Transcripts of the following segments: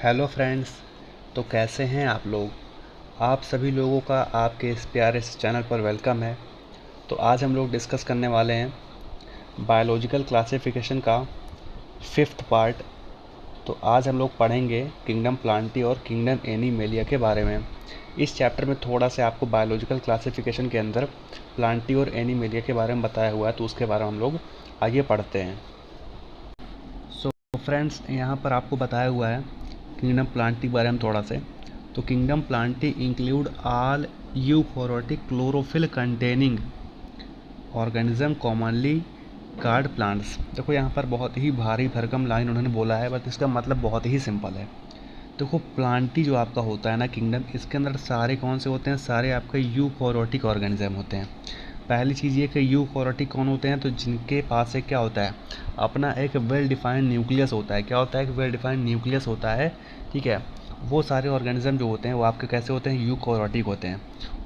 Hello friends. तो कैसे हैं आप लोग। आप सभी लोगों का आपके इस प्यारे से चैनल पर वेलकम है। तो आज हम लोग डिस्कस करने वाले हैं बायोलॉजिकल क्लासिफिकेशन का 5th पार्ट। तो आज हम लोग पढ़ेंगे किंगडम प्लांटी और किंगडम एनिमेलिया के बारे में। इस चैप्टर में थोड़ा सा आपको बायोलॉजिकल क्लासिफिकेशन के अंदर प्लांटी और एनिमेलिया के बारे में बताया हुआ है, तो उसके बारे में हम लोग आइए पढ़ते हैं। सो फ्रेंड्स, यहाँ पर आपको बताया हुआ है किंगडम प्लांटी के बारे में थोड़ा से। तो kingdom plantae include all eukaryotic chlorophyll containing organism commonly called plants. देखो यहाँ पर बहुत ही भारी भरकम लाइन उन्होंने बोला है, बट इसका मतलब बहुत ही सिंपल है। देखो प्लांटी जो आपका होता है ना किंगडम, इसके अंदर सारे कौन से होते हैं, सारे आपके यूफोरोटिक ऑर्गेनिज्म होते हैं। पहली चीज़ ये कि यूफोरोटिक कौन होते हैं, तो जिनके पास एक क्या होता है, अपना एक वेल डिफाइंड न्यूक्लियस होता है। क्या होता है, एक वेल डिफाइंड न्यूक्लियस होता है। ठीक है, वो सारे ऑर्गेनिज्म जो होते हैं वो आपके कैसे होते हैं, यूकोरोटिक होते हैं।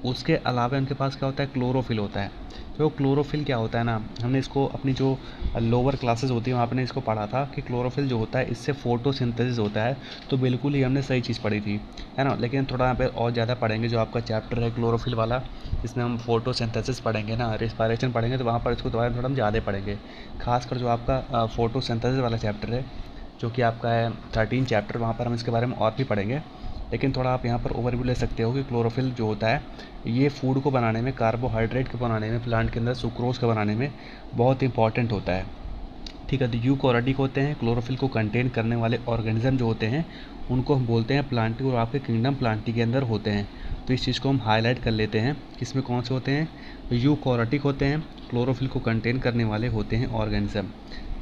उसके अलावा उनके पास क्या होता है, क्लोरोफिल होता है। तो क्लोरोफिल क्या होता है ना, हमने इसको अपनी जो लोअर क्लासेस होती है वहाँ पे इसको पढ़ा था कि क्लोरोफिल जो होता है इससे फोटोसिंथेसिस होता है। तो बिल्कुल ही हमने सही चीज़ पढ़ी थी, है ना। लेकिन थोड़ा यहाँ पे और ज़्यादा पढ़ेंगे, जो आपका चैप्टर है क्लोरोफिल वाला, इसमें हम फोटोसिंथेसिस पढ़ेंगे ना, रेस्पिरेशन पढ़ेंगे, तो वहाँ पर इसको दोबारा थोड़ा हम ज़्यादा पढ़ेंगे। खासकर जो आपका फोटोसिंथेसिस वाला चैप्टर है, जो कि आपका है 13 चैप्टर, वहाँ पर हम इसके बारे में और भी पढ़ेंगे। लेकिन थोड़ा आप यहाँ पर ओवरव्यू ले सकते हो कि क्लोरोफिल जो होता है ये फूड को बनाने में, कार्बोहाइड्रेट को बनाने में, प्लांट के अंदर सुक्रोज को बनाने में बहुत इंपॉर्टेंट होता है। ठीक है, तो यूकोरियोटिक होते हैं, क्लोरोफिल को कंटेन करने वाले ऑर्गेनिज्म जो होते हैं उनको हम बोलते हैं प्लांटी, और आपके किंगडम प्लांटी के अंदर होते हैं। तो इस चीज़ को हम हाईलाइट कर लेते हैं कि इसमें कौन से होते हैं, यूकोरियोटिक होते हैं, क्लोरोफिल को कंटेन करने वाले होते हैं ऑर्गेनिज्म,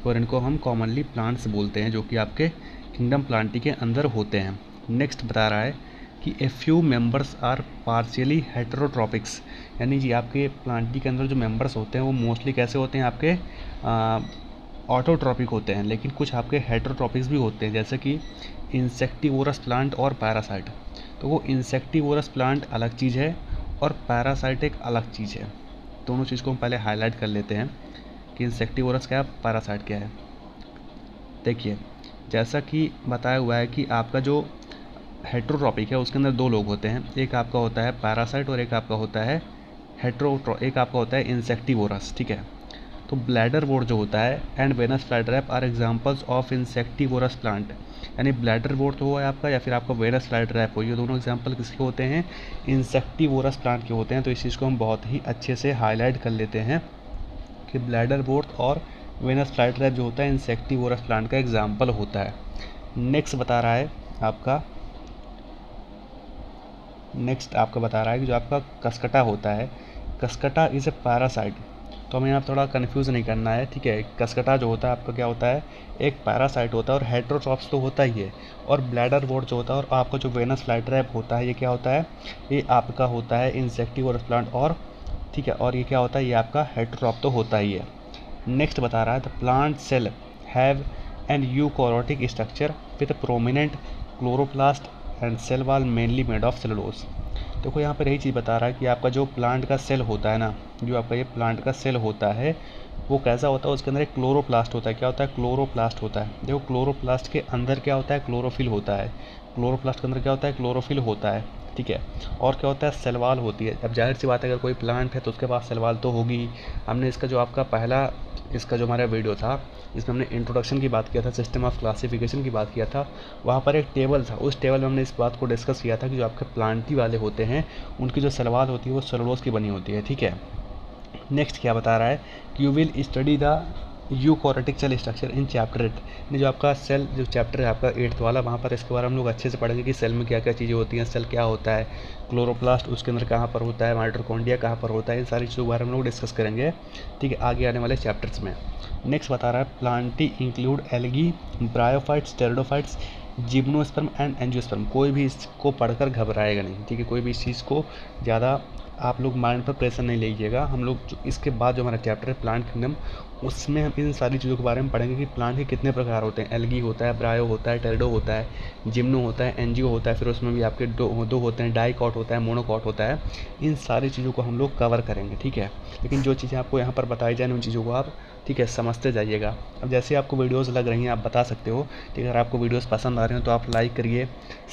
और इनको हम कॉमनली प्लांट्स बोलते हैं, जो कि आपके किंगडम प्लांटी के अंदर होते हैं। नेक्स्ट बता रहा है कि a few members are partially heterotrophics, यानी कि आपके प्लांटी के अंदर जो मेंबर्स होते हैं वो मोस्टली कैसे होते हैं, आपके ऑटोट्रॉपिक होते हैं। लेकिन कुछ आपके हेटेरोट्रॉपिक्स भी होते हैं, जैसे कि इंसेक्टिवोरस प्लांट और पैरासाइट। तो वो इंसेक्टिवोरस प्लांट अलग चीज़ है और पैरासाइट एक अलग चीज़ है। दोनों चीज़ को हम पहले हाईलाइट कर लेते हैं कि इंसेक्टिवोरस क्या है, पैरासाइट क्या है। देखिए, जैसा कि बताया हुआ है कि आपका जो हेटेरोट्रॉपिक है उसके अंदर दो लोग होते हैं, एक आपका होता है पैरासाइट और एक आपका होता है एक आपका होता है इंसेक्टिवोरस। ठीक है, तो ब्लैडर वोर्ट जो होता है and Venus flytrap are examples of insectivorous plant. यानी ब्लैडर वोर्ट तो है आपका, या फिर आपका वेनस फ्लाईट्रैप हो, ये दोनों एग्जांपल किसके होते हैं, इंसेक्टिवोरस प्लांट के होते हैं। तो इस चीज़ को हम बहुत ही अच्छे से हाईलाइट कर लेते हैं कि ब्लैडर वोर्ट और वेनस फ्लाईट्रैप जो होता है इंसेक्टिवोरस प्लांट का एग्जाम्पल होता है। नेक्स्ट बता रहा है आपका बता रहा है कि जो आपका कसकटा होता है, कसकटा इज़ ए पैरासाइट। तो हमें यहाँ थोड़ा कन्फ्यूज़ नहीं करना है। ठीक है, कसकटा जो होता है आपका क्या होता है, एक पैरासाइट होता है, और हेटेरोट्रॉप्स तो होता ही है। और ब्लैडर वोर्ट जो होता है और आपका जो वेनस फ्लाईट्रैप होता है, ये क्या होता है, ये आपका होता है इंसेक्टिवोरस प्लांट। और ठीक है, और ये क्या होता है, ये आपका हेटेरोट्रॉप तो होता ही है। नेक्स्ट बता रहा है the plant cell have an eukaryotic structure with prominent chloroplast and cell wall mainly made of cellulose. देखो यहाँ पर यही चीज़ बता रहा है कि आपका जो प्लांट का सेल होता है ना, जो आपका ये प्लांट का सेल होता है वो कैसा होता है, उसके अंदर एक क्लोरोप्लास्ट होता है। क्या होता है, क्लोरोप्लास्ट होता है। देखो क्लोरोप्लास्ट के अंदर क्या होता है, क्लोरोफिल होता है। क्लोरोप्लास्ट के अंदर क्या होता है, क्लोरोफिल होता है। ठीक है, और क्या होता है, सेलवाल होती है। अब जाहिर सी बात है अगर कोई प्लांट है तो उसके पास सेलवाल तो होगी ही। हमने इसका जो आपका पहला इसका जो हमारा वीडियो था इसमें हमने इंट्रोडक्शन की बात किया था, सिस्टम ऑफ क्लासिफिकेशन की बात किया था, वहाँ पर एक टेबल था। उस टेबल में हमने इस बात को डिस्कस किया था कि जो आपके प्लांटी वाले होते हैं उनकी जो सलवार होती है वो सेलुलोज की बनी होती है। ठीक है, नेक्स्ट क्या बता रहा है कि you will study the eukaryotic cell structure in chapter 8। यानी जो आपका सेल जो चैप्टर है आपका 8th वाला, वहाँ पर इसके बारे में हम लोग अच्छे से पढ़ेंगे कि सेल में क्या क्या चीज़ें होती हैं, सेल क्या होता है, क्लोरोप्लास्ट उसके अंदर कहाँ पर होता है, माइटोकॉन्ड्रिया कहाँ पर होता है, इन सारी चीज़ों के बारे में हम लोग डिस्कस करेंगे। ठीक है, आगे आने वाले चैप्टर्स में। नेक्स्ट बता रहा है Plantae include algae, bryophytes, pteridophytes, gymnosperm and angiosperm. कोई भी इसको पढ़कर घबराएगा नहीं। ठीक है, कोई भी इस चीज़ को ज़्यादा आप लोग माइंड पर प्रेशर नहीं लीजिएगा। हम लोग जो इसके बाद जो हमारा चैप्टर है प्लांट किंगडम, उसमें हम इन सारी चीज़ों के बारे में पढ़ेंगे कि प्लांट के कितने प्रकार होते हैं। एल्गी होता है, ब्रायो होता है, टेरिडो होता है, जिम्नो होता है, एनजीओ होता है, फिर उसमें भी आपके दो होते हैं, डाइकॉट होता है, मोनोकॉट होता है। इन सारी चीज़ों को हम लोग कवर करेंगे, ठीक है। लेकिन जो चीज़ें आपको यहाँ पर बताई जाए उन चीज़ों को आप, ठीक है, समझते जाइएगा। अब जैसे आपको वीडियोस लग रही हैं आप बता सकते हो, ठीक है। अगर आपको वीडियोस पसंद आ रहे हैं तो आप लाइक करिए,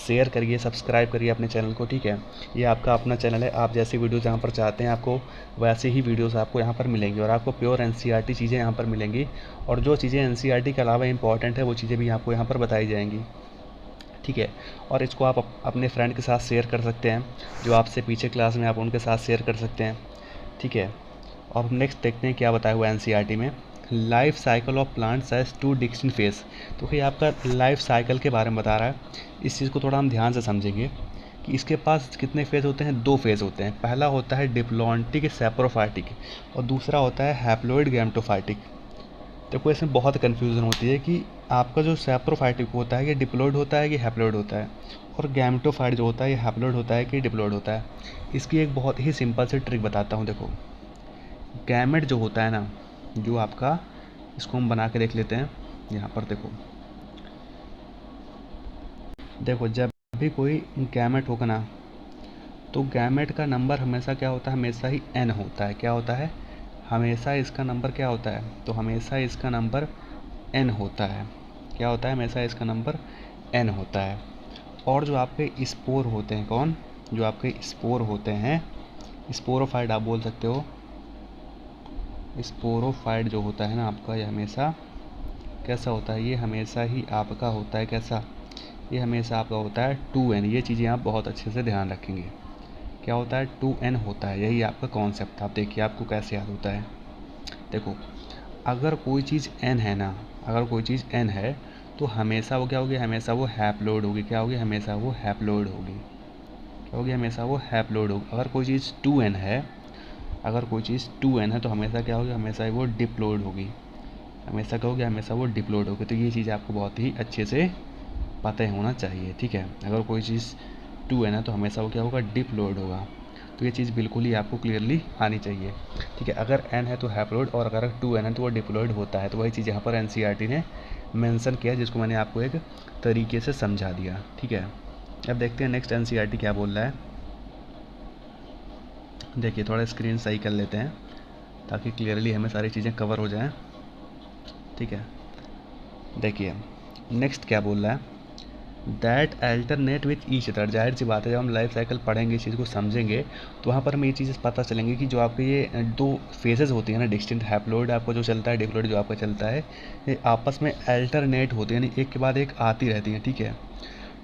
शेयर करिए, सब्सक्राइब करिए अपने चैनल को, ठीक है। ये आपका अपना चैनल है, आप जैसी वीडियोस यहाँ पर चाहते हैं आपको वैसे ही वीडियोस आपको यहाँ पर मिलेंगी, और आपको प्योर एनसीईआरटी चीज़ें यहाँ पर मिलेंगी। और जो चीज़ें एनसीईआरटी के अलावा इंपॉर्टेंट है वो चीज़ें भी आपको यहाँ पर बताई जाएंगी, ठीक है। और इसको आप अपने फ्रेंड के साथ शेयर कर सकते हैं, जो आपसे पीछे क्लास में, आप उनके साथ शेयर कर सकते हैं, ठीक है। और हम नेक्स्ट देखते हैं क्या बताया हुआ है एनसीईआरटी में। Life cycle of plants has 2 distinct phase. तो ये आपका लाइफ साइकिल के बारे में बता रहा है। इस चीज़ को थोड़ा हम ध्यान से समझेंगे कि इसके पास कितने फेज़ होते हैं, 2 फेज़ होते हैं। पहला होता है डिप्लॉन्टिक सैप्रोफाइटिक और दूसरा होता है हैप्लॉइड गैमेटोफाइटिक। देखो इसमें बहुत कन्फ्यूज़न होती है कि आपका जो सैप्रोफाइटिक होता है ये डिप्लॉइड होता है कि हैप्लॉइड होता है, और गैमेटोफाइट जो होता है ये हैप्लॉइड होता है कि डिप्लॉइड होता है। इसकी एक बहुत ही सिंपल सी ट्रिक बताता हूँ। देखो गैमेट जो होता है ना, जो आपका, इसको हम बना के देख लेते हैं यहाँ पर। देखो जब भी कोई गैमेट होगा ना, तो गैमेट का नंबर हमेशा क्या होता है, हमेशा ही n होता है। क्या होता है, हमेशा इसका नंबर क्या होता है, तो हमेशा इसका नंबर n होता है। क्या होता है, हमेशा इसका नंबर n होता है। और जो आपके स्पोर होते हैं, कौन, जो आपके स्पोर होते हैं, स्पोरोफाइट आप बोल सकते हो। स्पोरोफाइट जो होता है ना आपका, ये हमेशा कैसा होता है, ये हमेशा ही आपका होता है कैसा, ये हमेशा आपका होता है 2n। ये चीज़ें आप बहुत अच्छे से ध्यान रखेंगे। क्या होता है, 2n होता है, यही आपका कॉन्सेप्ट। आप देखिए आपको कैसे याद होता है। देखो अगर कोई चीज़ n है ना, अगर कोई चीज़ n है तो हमेशा वो क्या होगी, हमेशा वो हैप्लॉइड होगी। क्या होगी, हमेशा वो हैप्लॉइड होगी। क्या होगी, हमेशा वो हैप्लॉइड होगी। अगर कोई चीज़ 2n है, अगर कोई चीज़ 2n है तो हमेशा क्या होगी, हमेशा वो डिप्लॉइड होगी। हमेशा क्या होगी, हमेशा वो डिप्लॉइड होगी। तो ये चीज़ आपको बहुत ही अच्छे से पता होना चाहिए, ठीक है। अगर कोई चीज़ 2n है तो हमेशा वो क्या होगा, डिप्लॉइड होगा। तो ये चीज़ बिल्कुल ही आपको क्लियरली आनी चाहिए, ठीक है। अगर n है तो हैप्लॉइड, और अगर 2n है तो वो डिप्लॉइड होता है। तो वही चीज़ यहाँ पर एनसीईआरटी ने मेंशन किया, जिसको मैंने आपको एक तरीके से समझा दिया, ठीक है। अब देखते हैं नेक्स्ट एनसीईआरटी क्या बोल रहा है। देखिए थोड़ा स्क्रीन सही कर लेते हैं ताकि क्लियरली हमें सारी चीज़ें कवर हो जाएं, ठीक है। देखिए नेक्स्ट क्या बोल रहा है, that alternate with each other. जाहिर सी बात है, जब हम लाइफ साइकिल पढ़ेंगे, इस चीज़ को समझेंगे, तो वहाँ पर हमें ये चीज़ें पता चलेंगी कि जो आपके ये 2 फेजेस होती हैं ना, डिस्टिंक्ट, हैप्लॉइड आपको जो चलता है, डिप्लॉइड जो आपका चलता है, ये आपस में अल्टरनेट होते हैं, यानी एक के बाद एक आती रहती हैं, ठीक है।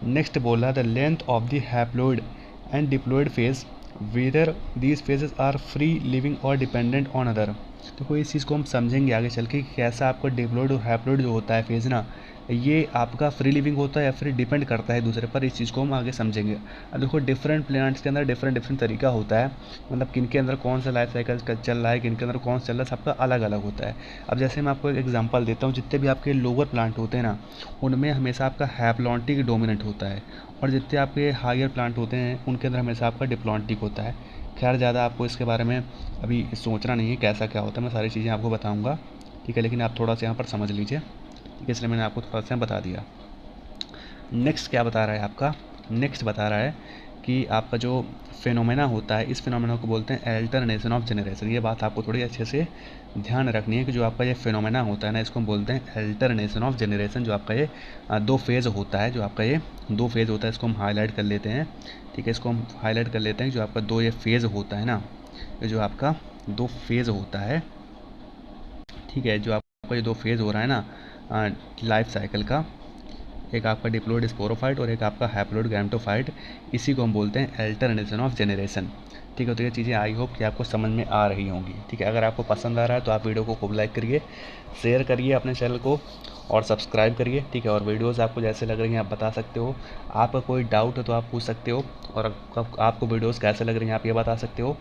नेक्स्ट बोल रहा है the length of the haploid and diploid phase, whether these phases are free living और डिपेंडेंट ऑन अदर। तो इस चीज़ को हम समझेंगे आगे चल के, कैसा आपका डिप्लॉइड और हैप्लॉइड जो होता है फेज ना, ये आपका फ्री लिविंग होता है या फिर डिपेंड करता है दूसरे पर। इस चीज़ को हम आगे समझेंगे। अब देखो डिफरेंट प्लांट्स के अंदर डिफरेंट तरीका होता है, मतलब किन के अंदर कौन सा लाइफ साइकिल चल रहा है, किन के अंदर कौन सा चल रहा है, सबका अलग अलग होता है। अब जैसे मैं आपको एक एग्जांपल देता हूँ, जितने भी आपके लोअर प्लांट होते हैं ना, उनमें हमेशा आपका हैप्लॉन्टिक डोमिनेंट होता है, और जितने आपके हायर प्लांट होते हैं उनके अंदर हमेशा आपका डिप्लॉन्टिक होता है। खैर ज़्यादा आपको इसके बारे में अभी सोचना नहीं है कैसा क्या होता है, मैं सारी चीज़ें आपको बताऊँगा, ठीक है। लेकिन आप थोड़ा सा यहाँ पर समझ लीजिए, ठीक है, इसलिए मैंने आपको थोड़ा सा बता दिया। नेक्स्ट क्या बता रहा है आपका, नेक्स्ट बता रहा है कि आपका जो फिनोमेना होता है, इस फिनोमेना को बोलते हैं अल्टरनेशन ऑफ जनरेशन। ये बात आपको थोड़ी अच्छे से ध्यान रखनी है कि जो आपका ये फिनोमेना होता है ना, इसको हम बोलते हैं अल्टरनेशन ऑफ जनरेशन। जो आपका ये 2 फेज़ होता है, जो आपका ये 2 फेज़ होता है, इसको हम हाईलाइट कर लेते हैं, ठीक है। इसको हम हाईलाइट कर लेते हैं, जो आपका 2 ये फेज़ होता है ना, ये जो आपका 2 फेज़ होता है, ठीक है। जो आपका ये 2 फेज़ हो रहा है ना लाइफ साइकिल का, एक आपका डिप्लॉइड स्पोरोफाइट और एक आपका हैप्लॉइड गैमेटोफाइट, इसी को हम बोलते हैं अल्टरनेशन ऑफ जनरेशन, ठीक है। तो ये चीज़ें आई होप कि आपको समझ में आ रही होंगी, ठीक है। अगर आपको पसंद आ रहा है तो आप वीडियो को खूब लाइक करिए, शेयर करिए अपने चैनल को, और सब्सक्राइब करिए, ठीक है। और वीडियोज़ आपको जैसे लग रही हैं आप बता सकते हो। आपका कोई डाउट है तो आप पूछ सकते हो, और आपको वीडियोज़ कैसे लग रही हैं आप ये बता सकते हो,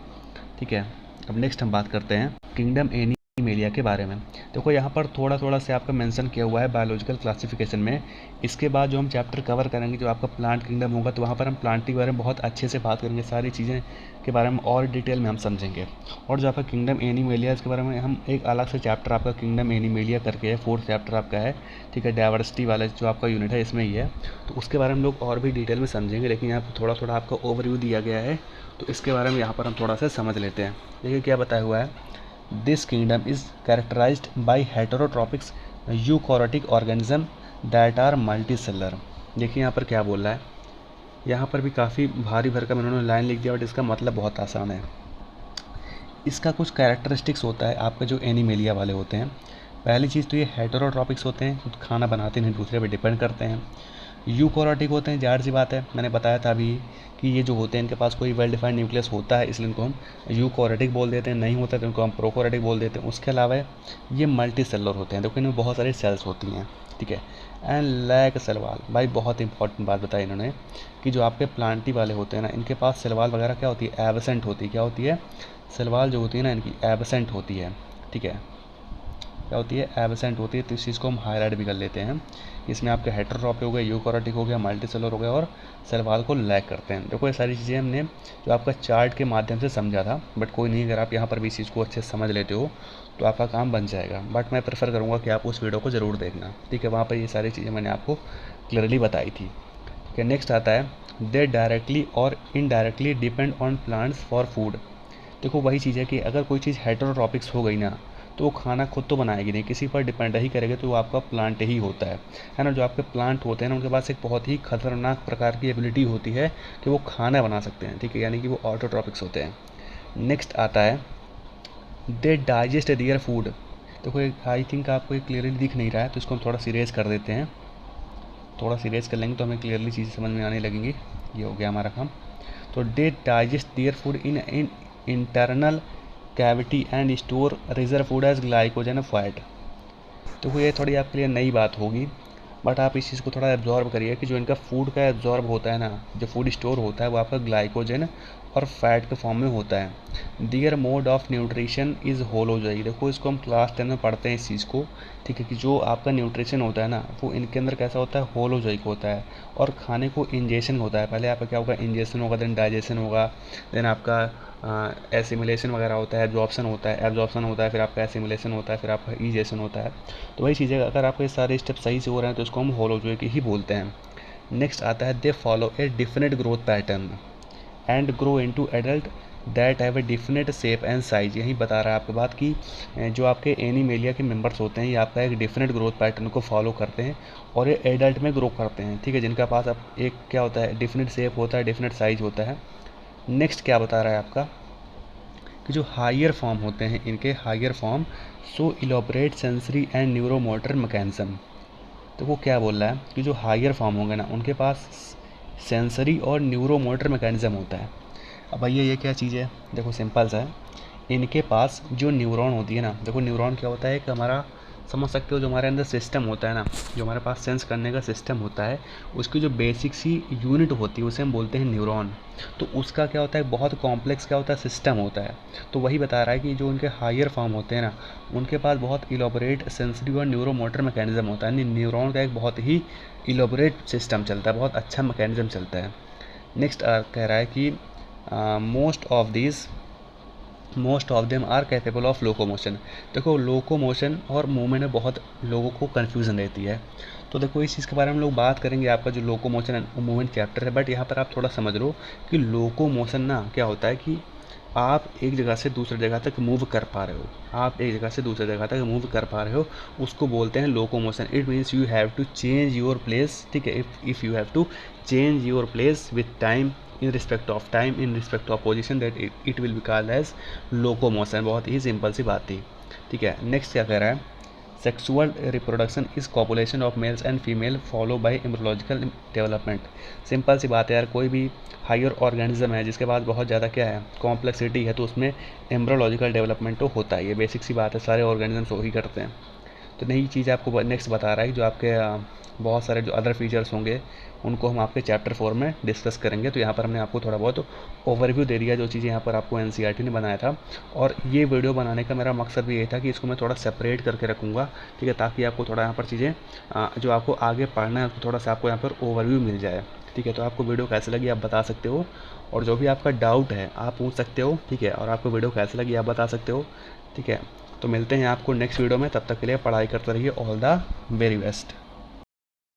ठीक है। अब नेक्स्ट हम बात करते हैं किंगडम एनिमेलिया के बारे में। देखो यहाँ पर थोड़ा थोड़ा से आपका मेंशन किया हुआ है बायोलॉजिकल क्लासिफिकेशन में। इसके बाद जो हम चैप्टर कवर करेंगे जो आपका प्लांट किंगडम होगा, तो वहाँ पर हम प्लांट के बारे में बहुत अच्छे से बात करेंगे, सारी चीज़ें के बारे में और डिटेल में हम समझेंगे। और जो आपका किंगडम एनिमेलिया, इसके बारे में हम एक अलग से चैप्टर आपका किंगडम एनिमेलिया करके है, 4th चैप्टर आपका है, ठीक है, डाइवर्सिटी वाला जो आपका यूनिट है इसमें ही है, तो उसके बारे में लोग और भी डिटेल में समझेंगे। लेकिन यहाँ पर थोड़ा थोड़ा आपका ओवरव्यू दिया गया है, तो इसके बारे में यहाँ पर हम थोड़ा सा समझ लेते हैं। देखिए क्या बताया हुआ है, this kingdom is characterised by heterotrophics eukaryotic organism that are multicellular. देखिए यहाँ पर क्या बोल रहा है, यहाँ पर भी काफ़ी भारी भरकम इन्होंने लाइन लिख दिया, बट इसका मतलब बहुत आसान है। इसका कुछ कैरेक्टरिस्टिक्स होता है आपका जो एनिमेलिया वाले होते हैं। पहली चीज़ तो ये हेटेरोट्रॉपिक्स होते हैं, खुद खाना बनाते नहीं, दूसरे पे डिपेंड करते हैं। यूकैरियोटिक होते हैं, जाहिर सी बात है, मैंने बताया था अभी कि ये जो होते हैं इनके पास कोई वेल डिफाइंड न्यूक्लियस होता है, इसलिए इनको हम यूकैरियोटिक बोल देते हैं, नहीं होता तो इनको हम प्रोकैरियोटिक बोल देते हैं। उसके अलावा ये मल्टी सेलुलर होते हैं, देखो इनमें बहुत सारी सेल्स होती हैं, ठीक है। एंड लैक सेल वॉल, भाई बहुत इंपॉर्टेंट बात बताई इन्होंने कि जो आपके प्लांटी वाले होते हैं ना, इनके पास सेल वॉल वगैरह क्या होती है, एबसेंट होती है। क्या होती है, सेल वॉल जो होती है ना इनकी एबसेंट होती है, ठीक है, क्या होती है, एबसेंट होती है। तो इस चीज़ को हम हाईलाइट भी कर लेते हैं। इसमें आपके हेटेरोट्रॉपिक हो गया, यूकैरियोटिक हो गया, मल्टीसेलुलर हो गया और सेल वॉल को लैक करते हैं। देखो ये सारी चीज़ें हमने जो आपका चार्ट के माध्यम से समझा था, बट कोई नहीं, अगर आप यहाँ पर भी इस चीज़ को अच्छे से समझ लेते हो तो आपका काम बन जाएगा। बट मैं प्रेफर करूँगा कि आप उस वीडियो को ज़रूर देखना, ठीक है, वहाँ पर ये सारी चीज़ें मैंने आपको क्लियरली बताई थी। ठीक है, नेक्स्ट आता है, दे डायरेक्टली और indirectly depend on plants for food. देखो वही चीज़ है कि अगर कोई चीज़ हेटेरोट्रॉपिक्स हो गई ना, तो वो खाना खुद तो बनाएगी नहीं, किसी पर डिपेंड ही करेगा, तो वो आपका प्लांट ही होता है ना। जो आपके प्लांट होते हैं ना, उनके पास एक बहुत ही खतरनाक प्रकार की एबिलिटी होती है कि वो खाना बना सकते हैं, ठीक है, यानी कि वो ऑटोट्रॉपिक्स होते हैं। नेक्स्ट आता है, दे डाइजेस्ट देयर फूड। देखो आई थिंक आपको क्लियरली दिख नहीं रहा है, तो इसको हम थोड़ा सीरियस कर देते हैं। थोड़ा सीरियस कर लेंगे तो हमें क्लियरली चीज़ें समझ में आने लगेंगी। ये हो गया हमारा काम। तो they digest their food in internal cavity and store reserve food as glycogen fat. तो ये थोड़ी आपके लिए नई बात होगी, बट आप इस चीज़ को थोड़ा एब्जॉर्ब करिए कि जो इनका फूड का एब्जॉर्ब होता है ना, जो फूड स्टोर होता है, वो आपका ग्लाइकोजन और फैट के फॉर्म में होता है। Their mode of nutrition is holozoic. देखो इसको हम क्लास 10 में पढ़ते हैं इस चीज़ को, ठीक है, कि जो आपका न्यूट्रिशन होता है ना, वो इनके अंदर कैसा होता है, होलोजोइक होता है। और खाने को इंजेशन होता है, पहले आपका क्या होगा, इंजेशन होगा, देन डाइजेशन होगा, देन आपका एसिमिलेशन वगैरह होता है, एब्जॉर्प्शन होता है, फिर आपका एसिमिलेशन होता है, फिर आपका इजेशन होता है। तो वही चीज़ है, अगर आपके सारे स्टेप सही से हो रहे हैं तो इसको हम होलोजोइक ही बोलते हैं। नेक्स्ट आता है, they follow A definite growth pattern and grow into adult that have a definite shape and size. यही बता रहा है आपके बात कि जो आपके एनिमेलिया के मेंबर्स होते हैं, ये आपका एक डिफिनेट ग्रोथ पैटर्न को फॉलो करते हैं और ये एडल्ट में ग्रो करते हैं, ठीक है, जिनका पास अब एक क्या होता है, डिफिनेट शेप होता है, डिफिनेट साइज होता है। नेक्स्ट क्या बता रहा है आपका कि जो हायर फॉर्म होते हैं इनके, higher form so elaborate sensory and neuromotor mechanism. तो वो क्या बोल रहा है कि जो हायर फॉर्म होंगे ना, उनके पास सेंसरी और न्यूरोमोटर मैकेनिज्म होता है। अब भैया ये क्या चीज़ है, देखो सिंपल सा है, इनके पास जो न्यूरॉन होती है ना, देखो न्यूरॉन क्या होता है, कि हमारा समझ सकते हो जो हमारे अंदर सिस्टम होता है ना, जो हमारे पास सेंस करने का सिस्टम होता है, उसकी जो बेसिक सी यूनिट होती है उसे हम बोलते हैं न्यूरॉन। तो उसका क्या होता है, बहुत कॉम्प्लेक्स क्या होता है, सिस्टम होता है। तो वही बता रहा है कि जो उनके हायर फॉर्म होते हैं ना, उनके पास बहुत इलोबरेट सेंसरी और न्यूरोमोटर मैकेनिज्म होता है, यानी न्यूरॉन का एक बहुत ही इलोबरेट सिस्टम चलता है, बहुत अच्छा मैकेनिज्म चलता है। नेक्स्ट कह रहा है कि most of them are capable of locomotion. देखो लोकोमोशन और मूवमेंट में बहुत लोगों को कन्फ्यूज़न रहती है, तो देखो इस चीज़ के बारे में हम लोग बात करेंगे, आपका जो लोकोमोशन एंड मूवमेंट चैप्टर है। बट यहाँ पर आप थोड़ा समझ लो कि लोकोमोशन ना क्या होता है कि आप एक जगह से दूसरी जगह तक मूव कर पा रहे हो, आप एक जगह से दूसरी जगह तक मूव कर पा रहे हो, उसको बोलते हैं locomotion. It means you have to change your place, ठीक है, if you have to change your place with time, in respect of time, in respect of position, that it will be called as locomotion। बहुत ही simple सी बात थी, ठीक है। Next क्या कह रहा है, sexual reproduction is copulation of males and female follow by embryological development. Simple सी बात है यार, कोई भी हायर ऑर्गेनिज्म है जिसके पास बहुत ज़्यादा क्या है, कॉम्प्लेक्सिटी है, तो उसमें एम्ब्रियोलॉजिकल डेवलपमेंट तो होता है, ये बेसिक सी बात है, सारे ऑर्गेनिजम्स वही करते हैं। तो नई चीज़ आपको नेक्स्ट बता रहा है जो आपके बहुत सारे जो अदर फीचर्स होंगे उनको हम आपके चैप्टर 4 में डिस्कस करेंगे। तो यहाँ पर हमने आपको थोड़ा बहुत ओवरव्यू दे दिया जो चीज़ें यहाँ पर आपको एनसीईआरटी ने बनाया था। और ये वीडियो बनाने का मेरा मकसद भी ये था कि इसको मैं थोड़ा सेपरेट करके रखूँगा, ठीक है, ताकि आपको थोड़ा यहाँ पर चीज़ें जो आपको आगे पढ़ना है उसको थोड़ा सा आपको यहाँ पर ओवरव्यू मिल जाए, ठीक है। तो आपको वीडियो कैसे लगी आप बता सकते हो, और जो भी आपका डाउट है आप पूछ सकते हो, ठीक है। और आपको वीडियो कैसे लगी आप बता सकते हो, ठीक है। तो मिलते हैं आपको नेक्स्ट वीडियो में, तब तक के लिए पढ़ाई करते रहिए। All the very best.